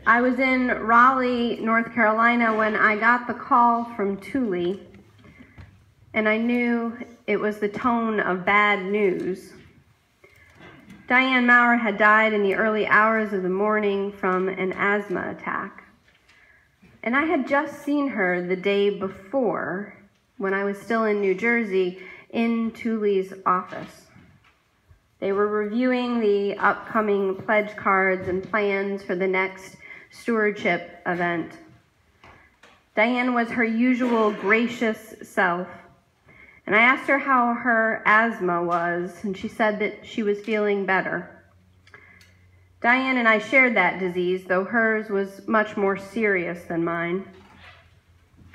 I was in Raleigh, North Carolina when I got the call from Thule, and I knew it was the tone of bad news. Diane Maurer had died in the early hours of the morning from an asthma attack. And I had just seen her the day before, when I was still in New Jersey, in Thule's office. They were reviewing the upcoming pledge cards and plans for the next stewardship event. Diane was her usual gracious self, and I asked her how her asthma was, and she said that she was feeling better. Diane and I shared that disease, though hers was much more serious than mine.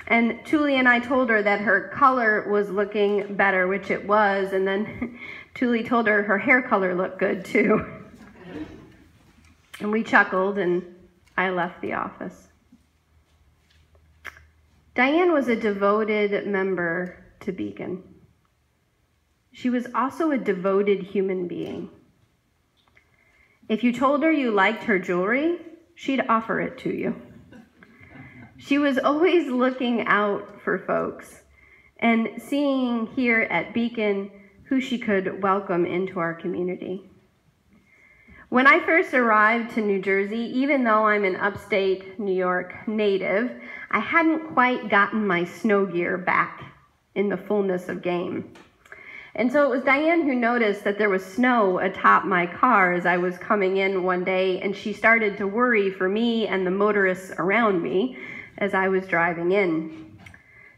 And Thule and I told her that her color was looking better, which it was, and then Thule told her her hair color looked good too. And we chuckled, and I left the office. Diane was a devoted member to Beacon. She was also a devoted human being. If you told her you liked her jewelry, she'd offer it to you. She was always looking out for folks and seeing here at Beacon who she could welcome into our community. When I first arrived to New Jersey, even though I'm an upstate New York native, I hadn't quite gotten my snow gear back in the fullness of game. And so it was Diane who noticed that there was snow atop my car as I was coming in one day, and she started to worry for me and the motorists around me as I was driving in.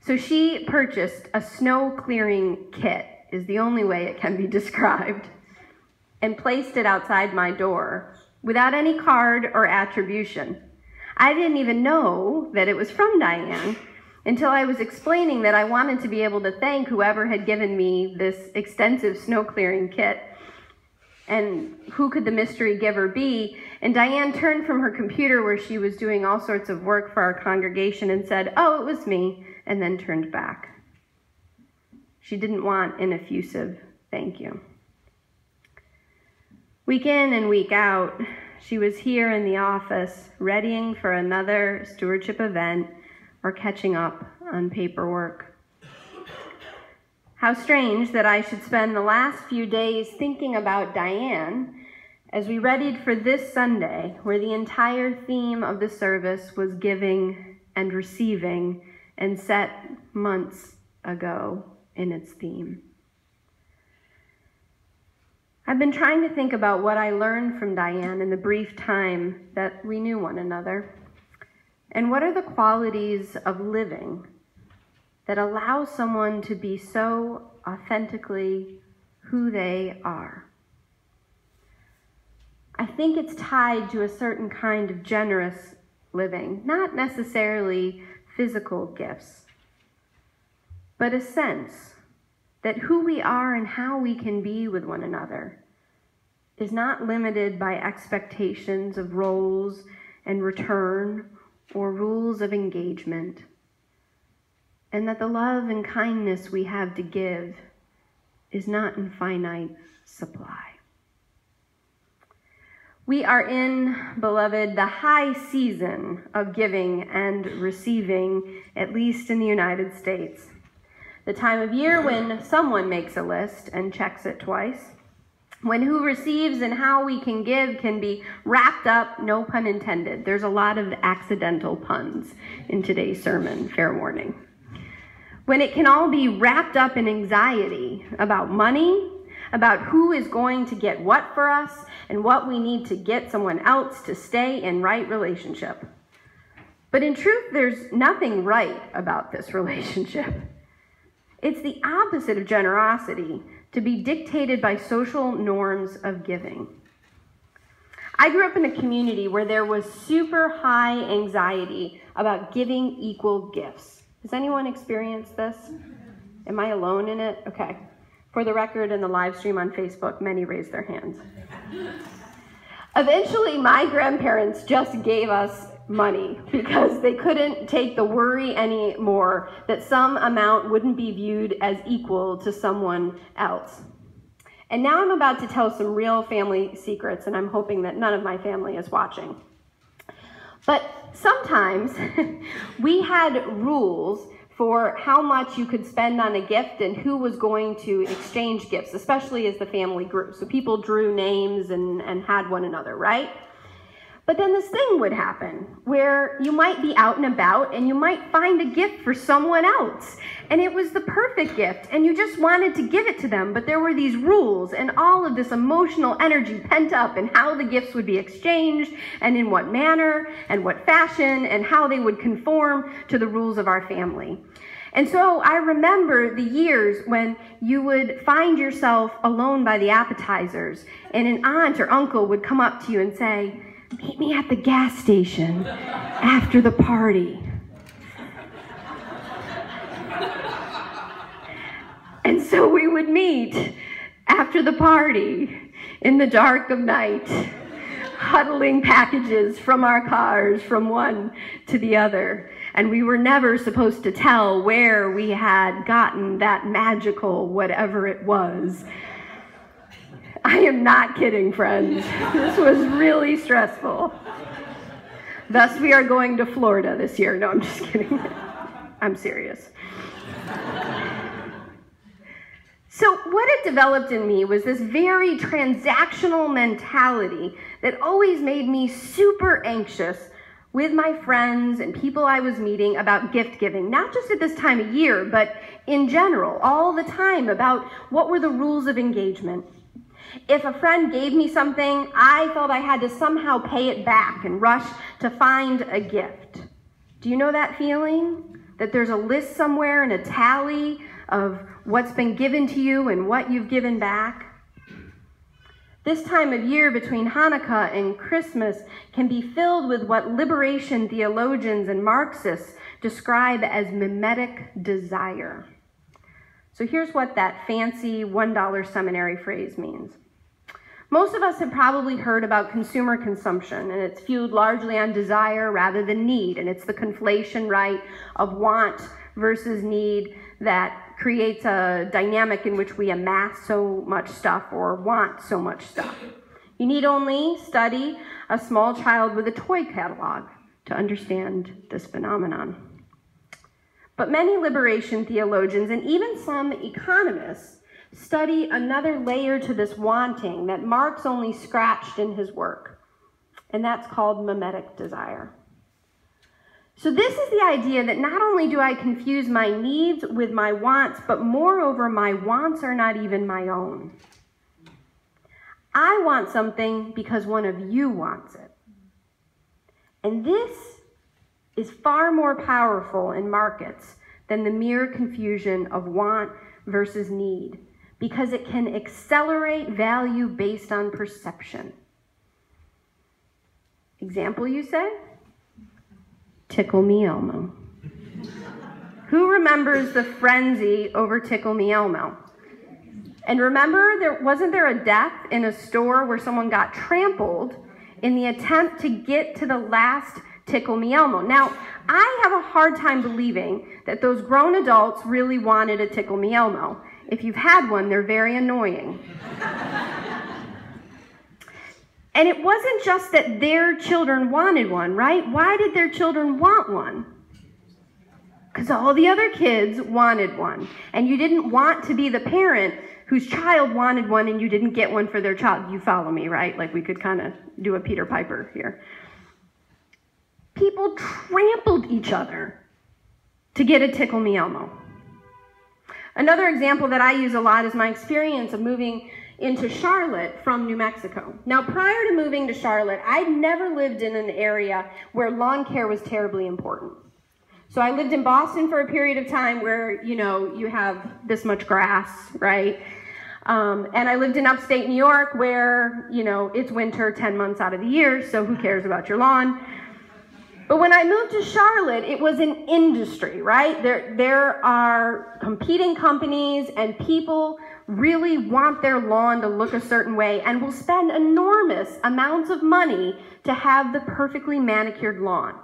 So she purchased a snow clearing kit, is the only way it can be described, and placed it outside my door without any card or attribution. I didn't even know that it was from Diane until I was explaining that I wanted to be able to thank whoever had given me this extensive snow clearing kit. And who could the mystery giver be? And Diane turned from her computer where she was doing all sorts of work for our congregation and said, "Oh, it was me," and then turned back. She didn't want an effusive thank you. Week in and week out, she was here in the office, readying for another stewardship event or catching up on paperwork. How strange that I should spend the last few days thinking about Diane as we readied for this Sunday, where the entire theme of the service was giving and receiving, and set months ago in its theme. I've been trying to think about what I learned from Diane in the brief time that we knew one another. And what are the qualities of living that allow someone to be so authentically who they are? I think it's tied to a certain kind of generous living, not necessarily physical gifts, but a sense that who we are and how we can be with one another is not limited by expectations of roles and return or rules of engagement, and that the love and kindness we have to give is not in finite supply. We are in, beloved, the high season of giving and receiving, at least in the United States. The time of year when someone makes a list and checks it twice, when who receives and how we can give can be wrapped up, no pun intended. There's a lot of accidental puns in today's sermon, fair warning. When it can all be wrapped up in anxiety about money, about who is going to get what for us, and what we need to get someone else to stay in right relationship. But in truth, there's nothing right about this relationship. It's the opposite of generosity, to be dictated by social norms of giving. I grew up in a community where there was super high anxiety about giving equal gifts. Has anyone experienced this? Am I alone in it? Okay. For the record, in the live stream on Facebook, many raised their hands. Eventually, my grandparents just gave us money because they couldn't take the worry anymore that some amount wouldn't be viewed as equal to someone else. And now I'm about to tell some real family secrets, and I'm hoping that none of my family is watching. But sometimes we had rules for how much you could spend on a gift and who was going to exchange gifts, especially as the family grew. So people drew names and had one another, right? But then this thing would happen where you might be out and about and you might find a gift for someone else. And it was the perfect gift and you just wanted to give it to them. But there were these rules and all of this emotional energy pent up in how the gifts would be exchanged and in what manner and what fashion and how they would conform to the rules of our family. And so I remember the years when you would find yourself alone by the appetizers and an aunt or uncle would come up to you and say, "Meet me at the gas station after the party." And so we would meet after the party in the dark of night, huddling packages from our cars from one to the other. And we were never supposed to tell where we had gotten that magical whatever it was. I am not kidding, friends. This was really stressful. Thus, we are going to Florida this year. No, I'm just kidding. I'm serious. So what it developed in me was this very transactional mentality that always made me super anxious with my friends and people I was meeting about gift giving, not just at this time of year, but in general, all the time about what were the rules of engagement. If a friend gave me something, I felt I had to somehow pay it back and rush to find a gift. Do you know that feeling? That there's a list somewhere and a tally of what's been given to you and what you've given back? This time of year between Hanukkah and Christmas can be filled with what liberation theologians and Marxists describe as mimetic desire. So here's what that fancy $1 seminary phrase means. Most of us have probably heard about consumer consumption, and it's fueled largely on desire rather than need, and it's the conflation, right, of want versus need that creates a dynamic in which we amass so much stuff or want so much stuff. You need only study a small child with a toy catalog to understand this phenomenon. But many liberation theologians and even some economists study another layer to this wanting that Marx only scratched in his work, and that's called mimetic desire. So this is the idea that not only do I confuse my needs with my wants, but moreover, my wants are not even my own. I want something because one of you wants it. And this is far more powerful in markets than the mere confusion of want versus need, because it can accelerate value based on perception. Example, you say? Tickle Me Elmo. Who remembers the frenzy over Tickle Me Elmo? And remember, wasn't there a death in a store where someone got trampled in the attempt to get to the last Tickle Me Elmo? Now, I have a hard time believing that those grown adults really wanted a Tickle Me Elmo. If you've had one, they're very annoying. And it wasn't just that their children wanted one, right? Why did their children want one? Because all the other kids wanted one. And you didn't want to be the parent whose child wanted one and you didn't get one for their child. You follow me, right? Like we could kind of do a Peter Piper here. People trampled each other to get a Tickle Me Elmo. Another example that I use a lot is my experience of moving into Charlotte from New Mexico. Now, prior to moving to Charlotte, I'd never lived in an area where lawn care was terribly important. So I lived in Boston for a period of time where, you have this much grass, right? And I lived in upstate New York where, it's winter 10 months out of the year, so who cares about your lawn? But when I moved to Charlotte, it was an industry, right? There are competing companies and people really want their lawn to look a certain way and will spend enormous amounts of money to have the perfectly manicured lawn.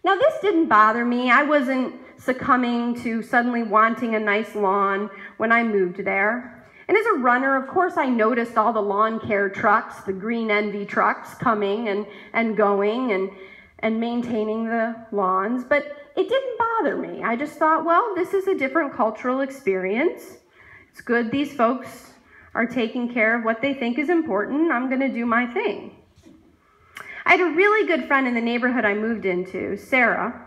Now, this didn't bother me. I wasn't succumbing to suddenly wanting a nice lawn when I moved there. And as a runner, of course, I noticed all the lawn care trucks, the Green Envy trucks coming and going. And and maintaining the lawns, but it didn't bother me. I just thought, well, this is a different cultural experience. It's good these folks are taking care of what they think is important. I'm going to do my thing. I had a really good friend in the neighborhood I moved into, Sarah,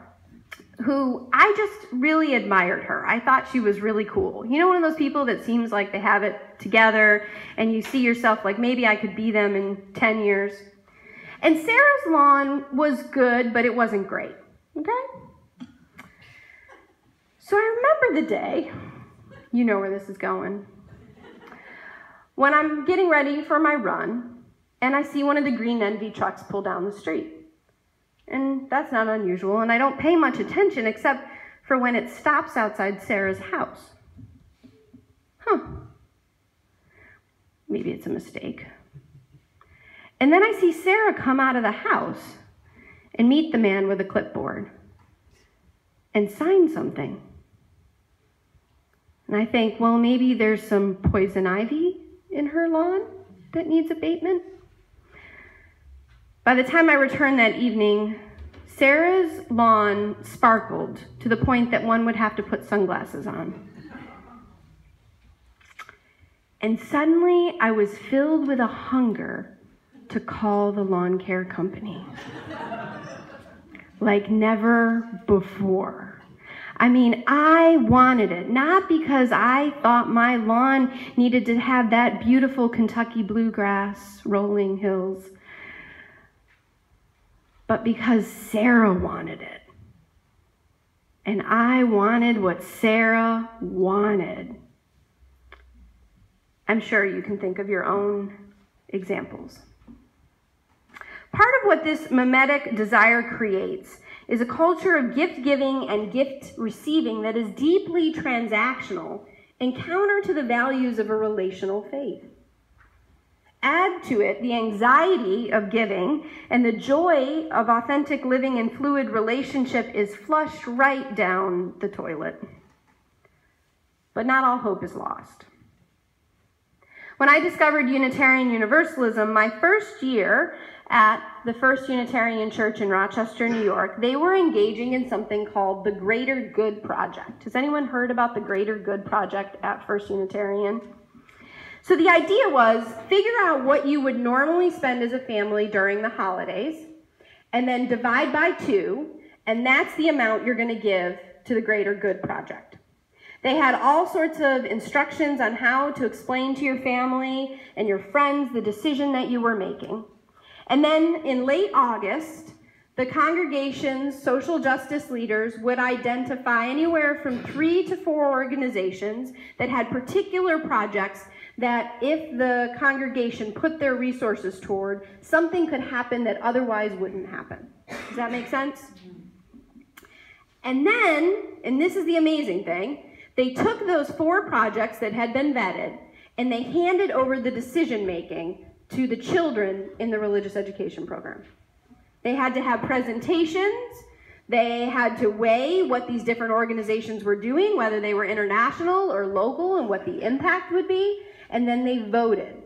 who I just really admired her. I thought she was really cool. You know, one of those people that seems like they have it together and you see yourself like, maybe I could be them in 10 years. And Sarah's lawn was good, but it wasn't great, okay? So I remember the day, you know where this is going, when I'm getting ready for my run, and I see one of the green Envy trucks pull down the street. And that's not unusual, and I don't pay much attention except for when it stops outside Sarah's house. Maybe it's a mistake. And then I see Sarah come out of the house and meet the man with a clipboard and sign something. And I think, well, maybe there's some poison ivy in her lawn that needs abatement. By the time I returned that evening, Sarah's lawn sparkled to the point that one would have to put sunglasses on. And suddenly I was filled with a hunger to call the lawn care company. Like never before. I mean, I wanted it, not because I thought my lawn needed to have that beautiful Kentucky bluegrass, rolling hills, but because Sarah wanted it. And I wanted what Sarah wanted. I'm sure you can think of your own examples. Part of what this mimetic desire creates is a culture of gift giving and gift receiving that is deeply transactional and counter to the values of a relational faith. Add to it the anxiety of giving, and the joy of authentic living and fluid relationship is flushed right down the toilet. But not all hope is lost. When I discovered Unitarian Universalism, my first year at the First Unitarian Church in Rochester, New York, they were engaging in something called the Greater Good Project. Has anyone heard about the Greater Good Project at First Unitarian? So the idea was, figure out what you would normally spend as a family during the holidays, and then divide by 2, and that's the amount you're going to give to the Greater Good Project. They had all sorts of instructions on how to explain to your family and your friends the decision that you were making. And then in late August, the congregation's social justice leaders would identify anywhere from 3 to 4 organizations that had particular projects that if the congregation put their resources toward, something could happen that otherwise wouldn't happen. Does that make sense? And then, and this is the amazing thing, they took those 4 projects that had been vetted and they handed over the decision-making to the children in the religious education program. They had to have presentations, they had to weigh what these different organizations were doing, whether they were international or local, and what the impact would be, and then they voted.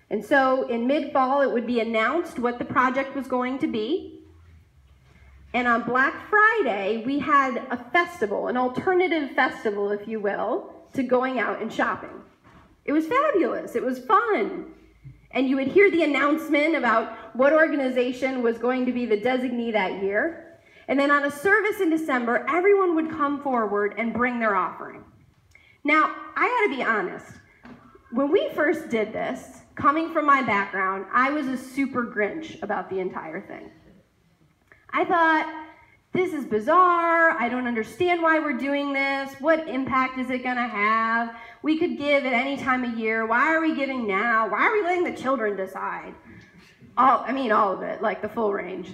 And so in mid-fall, it would be announced what the project was going to be. And on Black Friday, we had a festival, an alternative festival, if you will, to going out and shopping. It was fabulous. It was fun. And you would hear the announcement about what organization was going to be the designee that year. And then on a service in December, everyone would come forward and bring their offering. Now, I gotta be honest. When we first did this, coming from my background, I was a super Grinch about the entire thing. I thought, this is bizarre, I don't understand why we're doing this, what impact is it gonna have? We could give at any time of year, why are we giving now? Why are we letting the children decide? All of it, like the full range.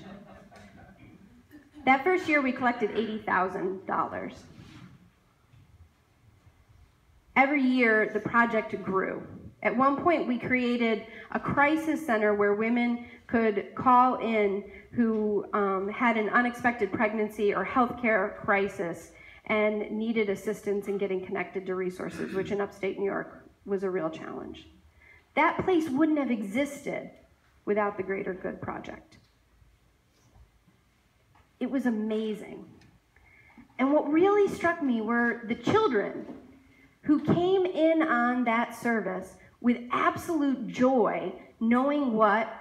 That first year we collected $80,000. Every year the project grew. At one point we created a crisis center where women could call in who had an unexpected pregnancy or healthcare crisis and needed assistance in getting connected to resources, which in upstate New York was a real challenge. That place wouldn't have existed without the Greater Good Project. It was amazing. And what really struck me were the children who came in on that service with absolute joy, knowing what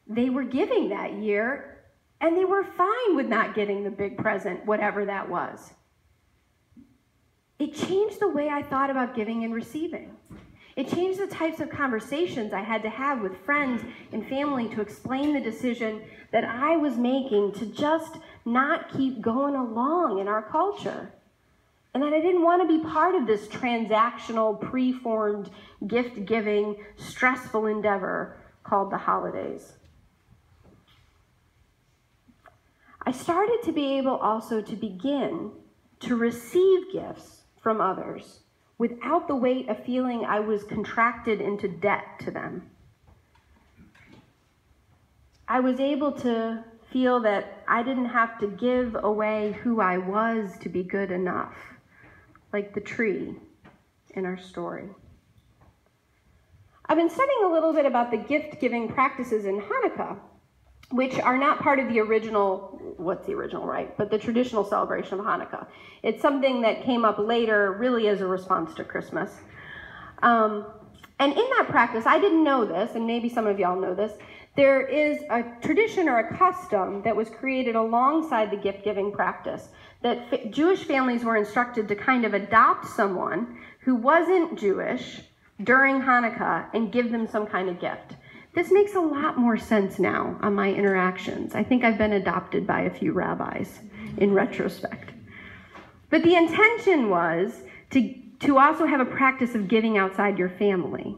they were giving that year, and they were fine with not getting the big present, whatever that was. It changed the way I thought about giving and receiving. It changed the types of conversations I had to have with friends and family to explain the decision that I was making to just not keep going along in our culture. And that I didn't want to be part of this transactional, preformed, gift-giving, stressful endeavor called the holidays. I started to be able also to begin to receive gifts from others without the weight of feeling I was contracted into debt to them. I was able to feel that I didn't have to give away who I was to be good enough, like the tree in our story. I've been studying a little bit about the gift-giving practices in Hanukkah, which are not part of the original, what's the original, right? But the traditional celebration of Hanukkah. It's something that came up later, really as a response to Christmas. And in that practice, I didn't know this, and maybe some of y'all know this, there is a tradition or a custom that was created alongside the gift-giving practice that Jewish families were instructed to kind of adopt someone who wasn't Jewish during Hanukkah and give them some kind of gift. This makes a lot more sense now on my interactions. I think I've been adopted by a few rabbis in retrospect. But the intention was to also have a practice of giving outside your family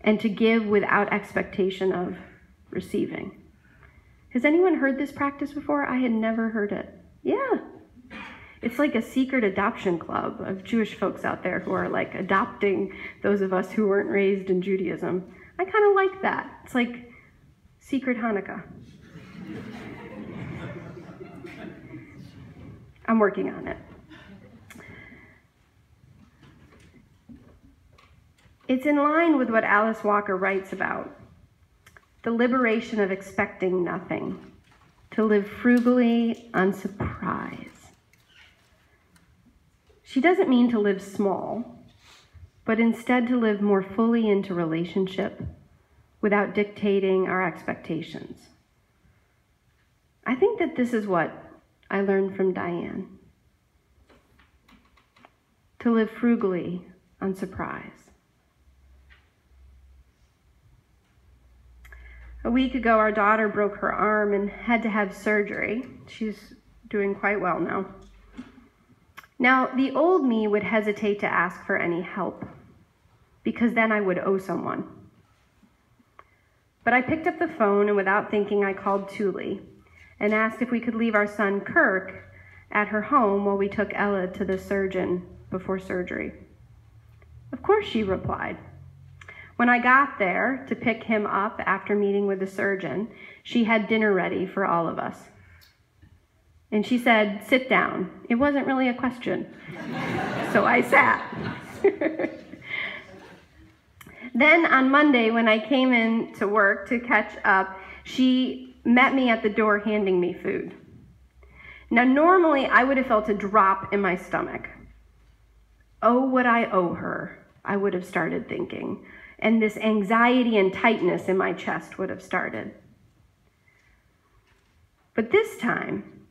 and to give without expectation of receiving. Has anyone heard this practice before? I had never heard it. Yeah. It's like a secret adoption club of Jewish folks out there who are like adopting those of us who weren't raised in Judaism. I kind of like that. It's like secret Hanukkah. I'm working on it. It's in line with what Alice Walker writes about, the liberation of expecting nothing, to live frugally on surprise. She doesn't mean to live small, but instead to live more fully into relationship without dictating our expectations. I think that this is what I learned from Diane. To live frugally on surprise. A week ago, our daughter broke her arm and had to have surgery. She's doing quite well now. Now, the old me would hesitate to ask for any help, because then I would owe someone. But I picked up the phone, and without thinking, I called Thule and asked if we could leave our son Kirk at her home while we took Ella to the surgeon before surgery. Of course, she replied. When I got there to pick him up after meeting with the surgeon, she had dinner ready for all of us. And she said, "Sit down." It wasn't really a question. So I sat. Then on Monday, when I came in to work to catch up, she met me at the door handing me food. Now, normally I would have felt a drop in my stomach. Oh, what I owe her, I would have started thinking. And this anxiety and tightness in my chest would have started. But this time,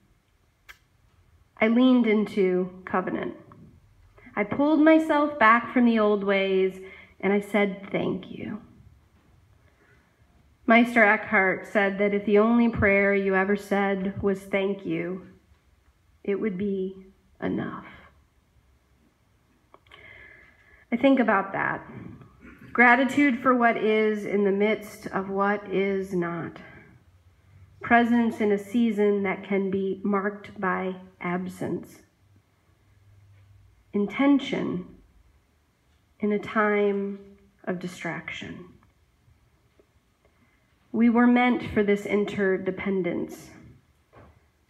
I leaned into covenant. I pulled myself back from the old ways, and I said, "Thank you." Meister Eckhart said that if the only prayer you ever said was "thank you," it would be enough. I think about that. Gratitude for what is in the midst of what is not. Presence in a season that can be marked by absence. Intention in a time of distraction. We were meant for this interdependence.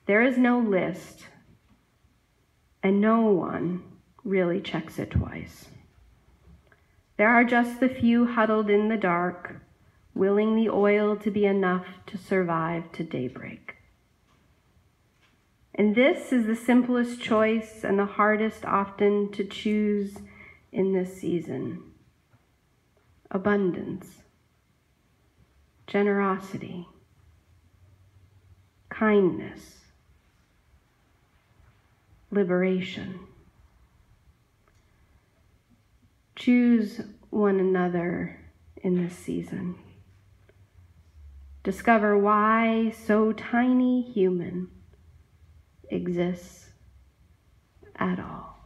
There is no list, and no one really checks it twice. There are just the few huddled in the dark, willing the oil to be enough to survive to daybreak. And this is the simplest choice and the hardest often to choose in this season. Abundance, generosity, kindness, liberation. Choose one another in this season. Discover why so tiny human exists at all.